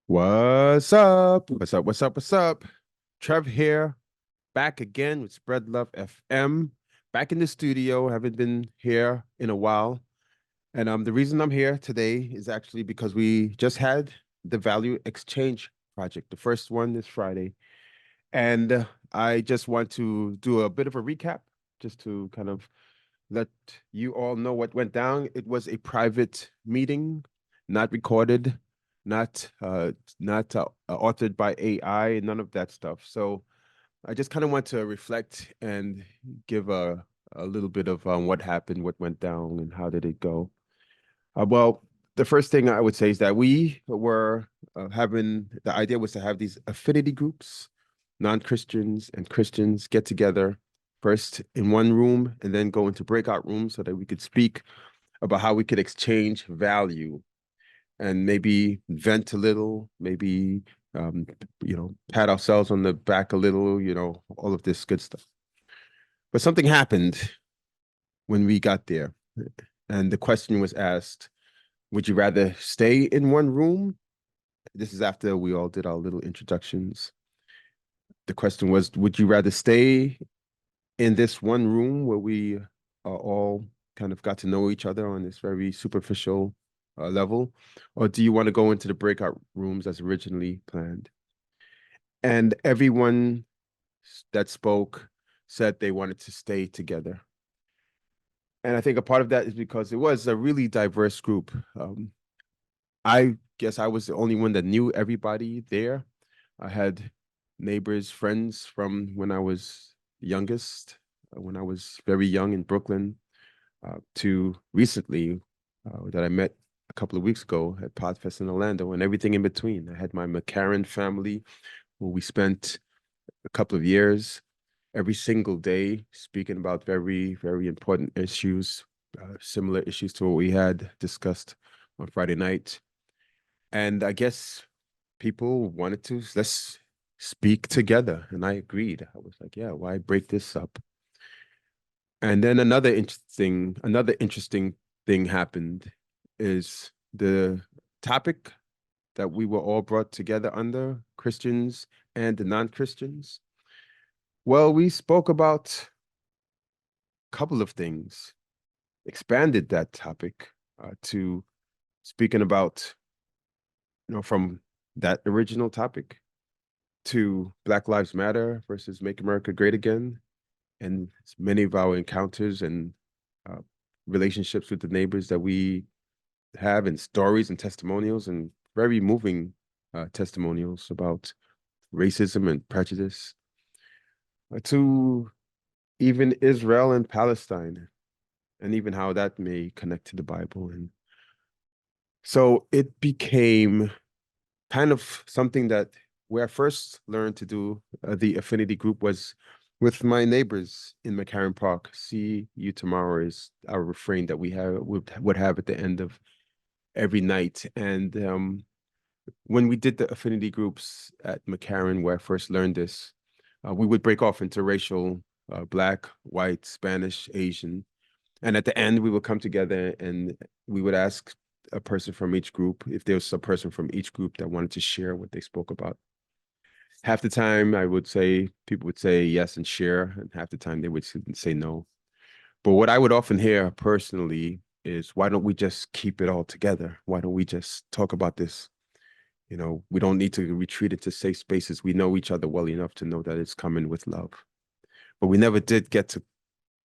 What's up? What's up? What's up? What's up? Trev here, back again with Spread Love FM. Back in the studio. Haven't been here in a while. And the reason I'm here today is actually because we just had the Value Exchange project. The first one this Friday. And I just want to do a bit of a recap just to kind of let you all know what went down. It was a private meeting, not recorded, not authored by AI, none of that stuff. So I just kind of want to reflect and give a little bit of what happened, what went down, and how did it go. Well, the first thing I would say is that we were having the idea was to have these affinity groups, non-Christians and Christians get together first in one room and then go into breakout rooms so that we could speak about how we could exchange value and maybe vent a little, maybe pat ourselves on the back a little, all of this good stuff. But something happened when we got there, and the question was asked, would you rather stay in one room? This is after we all did our little introductions. The question was, would you rather stay in this one room where we all kind of got to know each other on this very superficial level, or do you want to go into the breakout rooms as originally planned? And everyone that spoke said they wanted to stay together. And I think a part of that is because it was a really diverse group. I guess I was the only one that knew everybody there. I had neighbors, friends from when I was youngest, when I was very young in Brooklyn, to recently that I met a couple of weeks ago at Podfest in Orlando, and everything in between. I had my McCarran family, where we spent a couple of years every single day speaking about very, very important issues, similar issues to what we had discussed on Friday night. And I guess people wanted to let's speak together, and I agreed. I was like, yeah, why break this up? And then another interesting thing happened is the topic that we were all brought together under, Christians and the non-Christians. Well, we spoke about a couple of things, expanded that topic to speaking about, from that original topic to Black Lives Matter versus Make America Great Again, and many of our encounters and uh, relationships with the neighbors that we have, and stories and testimonials, and very moving testimonials about racism and prejudice, to even Israel and Palestine, and even how that may connect to the Bible. And so it became kind of something that where I first learned to do the affinity group was with my neighbors in McCarran Park. See you tomorrow is our refrain that we would have at the end of every night. And when we did the affinity groups at McCarran, where I first learned this, we would break off into racial, black, white, Spanish, Asian. And at the end, we would come together and we would ask a person from each group if there was a person from each group that wanted to share what they spoke about. Half the time, I would say people would say yes and share, and half the time they would say no. But what I would often hear personally is, why don't we just keep it all together? Why don't we just talk about this? We don't need to retreat into safe spaces. We know each other well enough to know that it's coming with love. But we never did get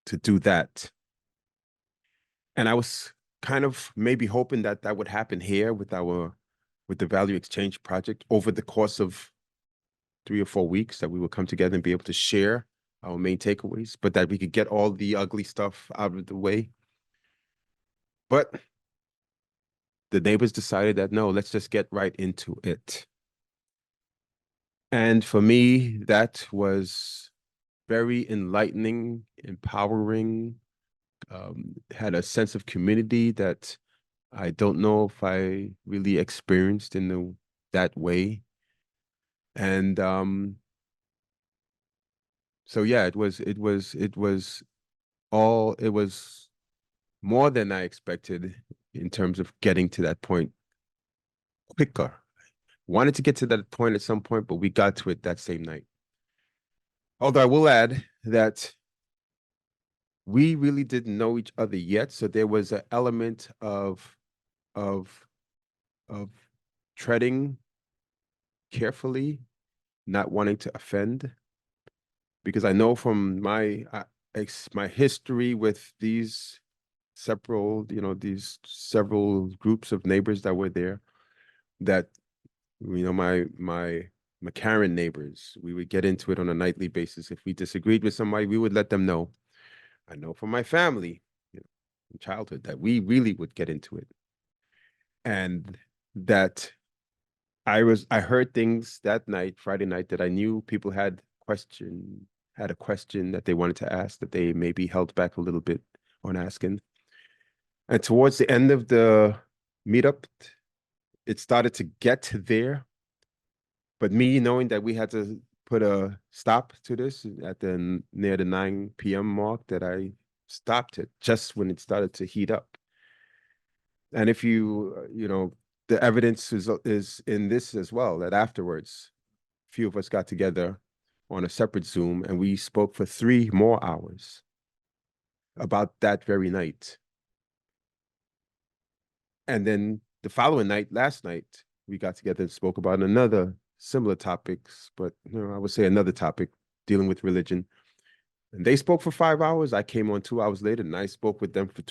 to do that. And I was kind of maybe hoping that that would happen here with the Value Exchange project over the course of 3 or 4 weeks, that we would come together and be able to share our main takeaways, but that we could get all the ugly stuff out of the way. But the neighbors decided that no, let's just get right into it. And for me, that was very enlightening, empowering, had a sense of community that I don't know if I really experienced in that way. And so yeah, it was more than I expected in terms of getting to that point quicker, wanted to get to that point at some point, but we got to it that same night. Although I will add that we really didn't know each other yet, so there was an element of of treading carefully, not wanting to offend, because I know from my history with these several groups of neighbors that were there, that my McCarran neighbors, we would get into it on a nightly basis. If we disagreed with somebody, we would let them know. I know from my family, in childhood, that we really would get into it. And that I heard things that night, Friday night, that I knew people had a question that they wanted to ask that they maybe held back a little bit on asking. And towards the end of the meetup, it started to get there. But me knowing that we had to put a stop to this near the 9 p.m. mark, that I stopped it just when it started to heat up. And if the evidence is in this as well, that afterwards, a few of us got together on a separate Zoom and we spoke for 3 more hours about that very night. And then the following night, last night, we got together and spoke about another similar topics, but I would say another topic dealing with religion. And they spoke for 5 hours. I came on 2 hours later and I spoke with them for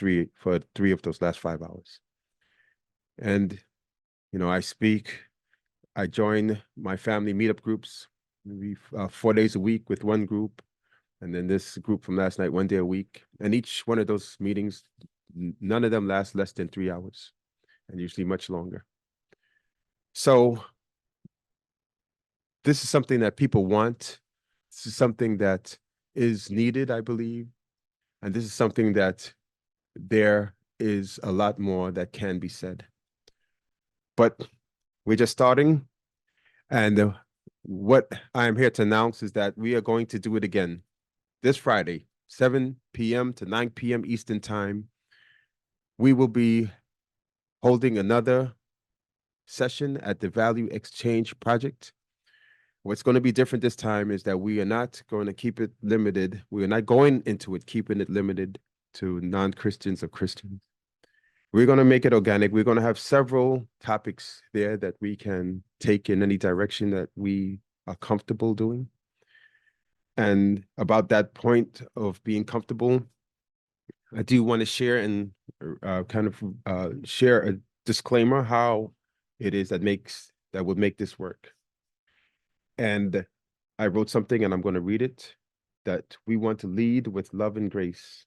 three of those last 5 hours. And I join my family meetup groups, maybe 4 days a week with one group, and then this group from last night, 1 day a week. And each one of those meetings, none of them last less than 3 hours, and usually much longer. So this is something that people want. This is something that is needed, I believe. And this is something that there is a lot more that can be said. But we're just starting. And what I'm here to announce is that we are going to do it again this Friday, 7 p.m. to 9 p.m. Eastern Time. We will be holding another session at the Value Exchange Project. What's going to be different this time is that we are not going to keep it limited. We are not going into it keeping it limited to non-Christians or Christians. We're going to make it organic. We're going to have several topics there that we can take in any direction that we are comfortable doing. And about that point of being comfortable, I do want to share and share a disclaimer how it is that would make this work. And I wrote something and I'm going to read it, that we want to lead with love and grace.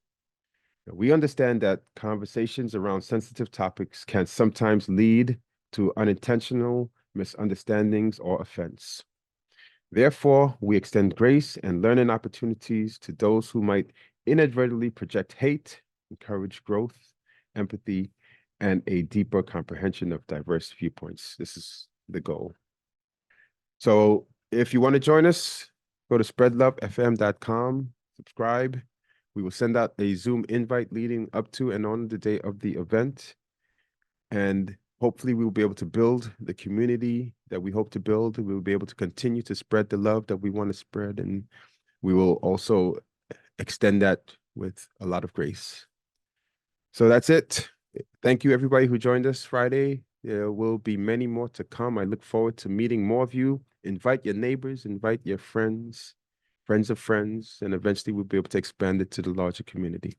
We understand that conversations around sensitive topics can sometimes lead to unintentional misunderstandings or offense. Therefore, we extend grace and learning opportunities to those who might inadvertently project hate, encourage growth, empathy, and a deeper comprehension of diverse viewpoints. This is the goal. So if you want to join us, go to spreadlovefm.com, subscribe. We will send out a Zoom invite leading up to and on the day of the event. And hopefully we will be able to build the community that we hope to build. We will be able to continue to spread the love that we want to spread. And we will also extend that with a lot of grace. So that's it. Thank you, everybody who joined us Friday. There will be many more to come. I look forward to meeting more of you. Invite your neighbors, invite your friends, friends of friends, and eventually we'll be able to expand it to the larger community.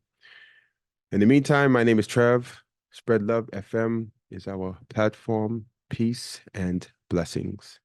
In the meantime, my name is Trev. Spread Love FM is our platform. Peace and blessings.